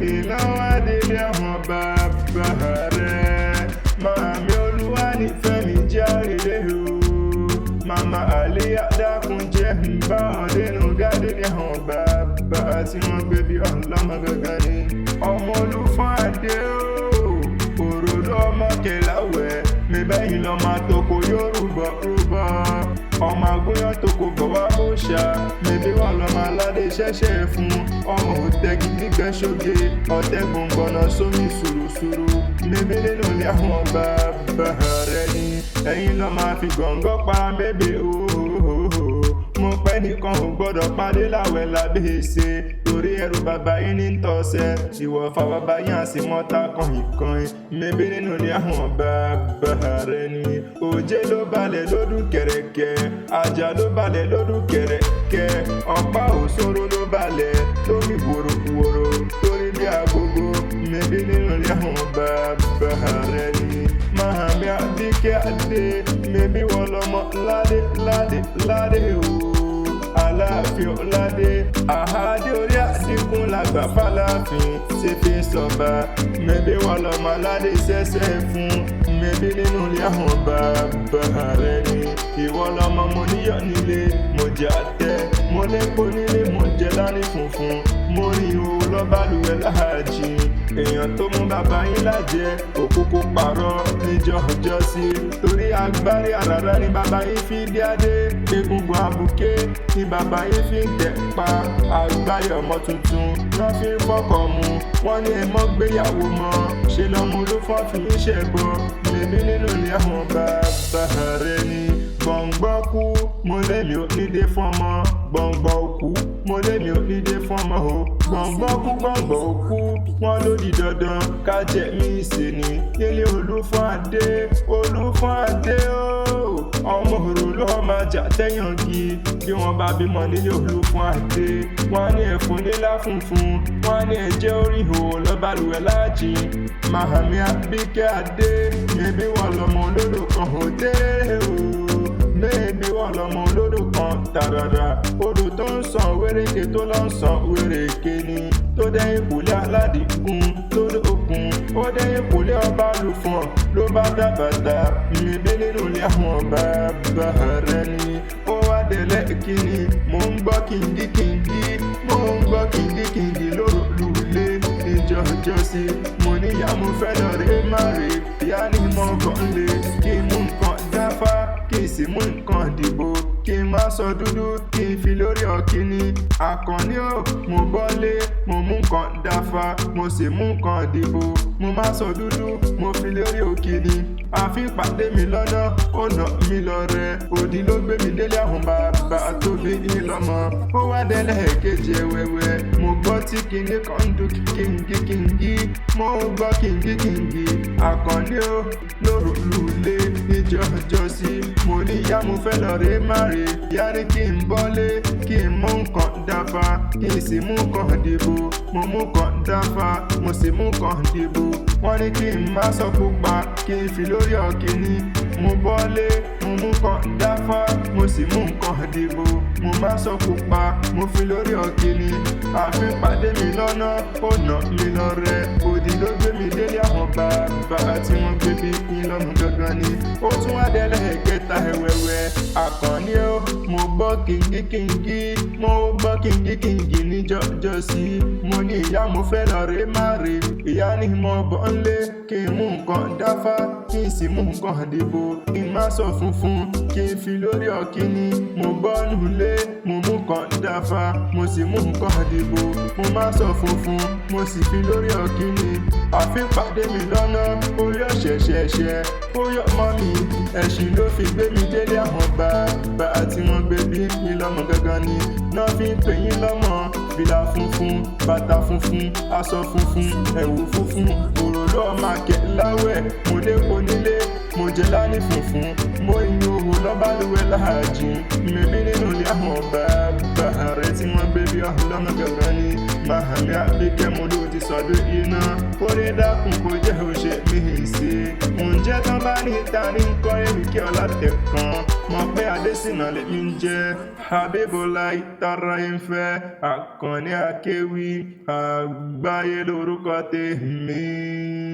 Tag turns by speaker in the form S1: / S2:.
S1: ìnáwó délé àwọn bàbá rẹ̀. Màmí Olúwa nífẹ̀ẹ́ mi jáde o. Màmá Àlíyá dákun jẹ́ ń bá ọ̀dẹ́nu gádé ní àwọn bàbá tí wọ́n gbé bí ọlọ́mọ gangan ni. Ọmọ Olúfọ́n Adé o, òròlú ọmọ Kẹláwẹ̀, mi bẹ́yìn lọ máa toko yóò rúbọ. Ọmọ agúnyán toko bọ̀ wá bó ṣá, mi bí wọ́n lọ máa ládé ṣẹ́ṣẹ́ fún. Ọmọ òtẹ́gì gbígbẹ́ ṣoge, ọ̀tẹ́ gbọ̀ngbọ̀nà sómi sùrùsùrù. Mi bí nínú ilé àwọn bàbá rẹ̀ ni, ẹ̀yin lọ máa fi gọ̀ǹgọ̀ pa bébè ooo. Mo pẹ́ nìkan ò gbọ́dọ̀ pàdé láwẹ̀ lábẹ́ẹ̀ṣẹ̀, torí ẹrù bàbá yín ní tọ́sẹ̀. Ìwọ̀fà bàbá yín àsì mọ́ta kọ̀yìnkọ̀yìn. Mébé nínú ilé àwọn bàbá rẹ̀ ni. Òjé ló balẹ̀ lódún kẹ̀rẹ̀kẹ̀, àjà ló balẹ̀ lódún kẹ̀rẹ̀kẹ̀. Ọ̀pá òṣòro ló balẹ̀ lórí wòròwòrò, torí bí agogo. Mébé nínú ilé àwọn bàbá rẹ̀ ni. Màmí Àbíkẹ́ Adé, mébé wọ́n lọ́mọ ládé o. Aláàfin Ọládé, àhádé orí àdínkù làgbà fàlàfin ṣe fi sọ̀bà. Mébé wọ́n lọ́mọ aládé ṣẹ́ṣẹ́ fún. Mébé nínú ilé àwọn bàbá rẹ̀ ni. Ìwọ lọ́mọ mo níyọ̀ nílé, mo jẹ́ àtẹ, mo lépo nílé, mo jẹ́ láni funfun. Mo rí ihò lọ́bàlùwẹ̀ láàjì. Èèyàn tó mú bàbá yín lájẹ, òkúkú parọ́ níjọ́ sí. Torí agbárí àràrá ni bàbá yín fi dé adé. Egungun àbùké ni bàbá yín fi ń tẹ̀ pa. Àgbáyé ọmọ tuntun wọ́n fi ń fọ́kọ̀ mu. Wọ́n ní ẹ mọ́ gbéyàwó mọ́, ṣe lọ́mọ Olúfọ́n fi ń ṣẹ̀bọ. Mébé nínú ilé àwọn bàbá rẹ̀ ni. Gbọ̀ngbọ̀n kú, mo lẹ́mi ò ní dé fọ́mọ. Gbọ̀ngbọ̀n òkú, mo lẹ́mi ò ní dé fọ́mọ o. Gbọ̀ngbọ̀n kú, gbọ̀ngbọ̀n òkú, wọ́n ló di dandan ká jẹ́ mi ìsè ní nílé Olúfọ́n Adé. Olúfọ́n Adé o, ọmọ òròlú ọmọ ajá tẹ́yàngi. Bí wọ́n bá bímọ nílé Olúfọ́n Adé, wọ́n ní ẹ̀fún nílá funfun, wọ́n ní ẹ̀jẹ̀ orí ihò lọ́bàlùwẹ̀ láàjì. Màmí Àbíkẹ́ Adé, mébé wọ́n lọ́mọ olódò kan ò dé o. Mébé wọ́n lọ́mọ olódò kan tàràrà. Odò tó ń sàn wéréke tó lọ ń sàn wéréke ni. Tó dẹ́yìn kùlé aládìgún tó dókun. Ó dẹ́yìn kùlé ọba lùfọ̀n ló bá dábàtà. Mébé nínú ilé àwọn bàbá rẹ̀ ni. Ó wá délẹ̀ kíni, mò ń gbọ́ kìngíkìngí. Mò ń gbọ́ kìngíkìngí lórúlé níjọ́jọ́ sí. Mo níyà mo fẹ́ lọ rè má rè. Ìyá ni mo kàn lè kí n mú nǹkan dáfá. Kí n sì mú nǹkan dìbò, kí n má sọ dúdú, kí n fi lórí ọ̀kíní. Àkànní o, mo bọ́lé, mo mú nǹkan dáfá, mo sì mú nǹkan dìbò. Mo má sọ dúdú, mo fi lórí òkíní. Àfi pàdé mi lọ́nà, ó nà mí lọ rẹ̀. Òdì ló gbé mi délé àwọn bàbá tó bí yín lọ́mọ. Ó wá délẹ̀ kejì ẹ̀wẹ̀wẹ̀. Mo gbọ́ tí kinní kan ń dún kíngíkíngí. Mo gbọ́ kíngíkíngí. Àkànní o, lórúlé níjọ́jọ́ sí. Mo ní ìyá mo fẹ́ lọ rè má rè. Ìyá ní kí n bọ́lé, kí n mú nǹkan dáfá, kí n sì mú nǹkan dìbò. Mo mú nǹkan dáfá, mo sì mú nǹkan dìbò. Wọ́n ní kí n má sọ pupa, kí n fi lórí ọ̀kíní. Mo bọ́lé, mo mú nǹkan dáfá, mo sì mú nǹkan dìbò. Mo má sọ pupa, mo fi lórí ọ̀kíní. Àfi pàdé mi lọ́nà, ó nà mí lọ rẹ̀. Òdì ló gbé mi délé àwọn bàbá tí wọ́n gbé bí yín lọ́mọ gangan ni. Ó tún wá délẹ̀ kẹta ẹ̀wẹ̀wẹ̀. Àkànní o, mo gbọ́ kìngíkìngí. Mo gbọ́ kìngíkìngí níjọ́jọ́ sí. Mo ní ìyá mo fẹ́ lọ rè má rè. Ìyá ní mo bọ́ nlé, kí n mú nǹkan dáfá, kí n sì mú nǹkan dìbò. Kí n má sọ funfun, kí n fi lórí ọ̀kíní. Mo bọ́ nulẹ̀, mo mú nǹkan dáfá, mo sì mú nǹkan dìbò. Mo má sọ funfun, mo sì fi lórí ọ̀kíní. Àfi pàdé mi lọ́nà, ó yọ̀ ṣẹ̀ṣẹ̀ṣẹ̀, ó yọ̀ mọ́ mi. Ẹ̀sìn ló fi gbé mi délé àwọn bàbá tí wọ́n gbé bí mi lọ́mọ gangan ni. Náà fi ń pè yín lọ́mọ. Fìlà funfun, bàtà funfun, aṣọ funfun, ẹ̀wù funfun. Òròlú ọmọ Kẹláwẹ̀, mo lépo nílé, mo jẹ láni funfun. Mo yin òhò lọ́bàlùwẹ̀ láàjì. Mébé nínú ilé àwọn bàbá rẹ̀ tí wọ́n gbé bí ọlọ́mọ gẹ̀gẹ́ ni Màhámi Àbíkẹ́ mo ló ti sọdún iná kórè dákun kó jẹ́ òṣè mí sí ǹjẹ́ tán bá ní ta ní kọ́ èmi kí ọlá tẹ̀ kan mọ̀ pé Adésínà lèmi ń jẹ́ Habibullah tara ìfẹ́ Àkànní Akéwì àgbáyé lórúkọ tèmi.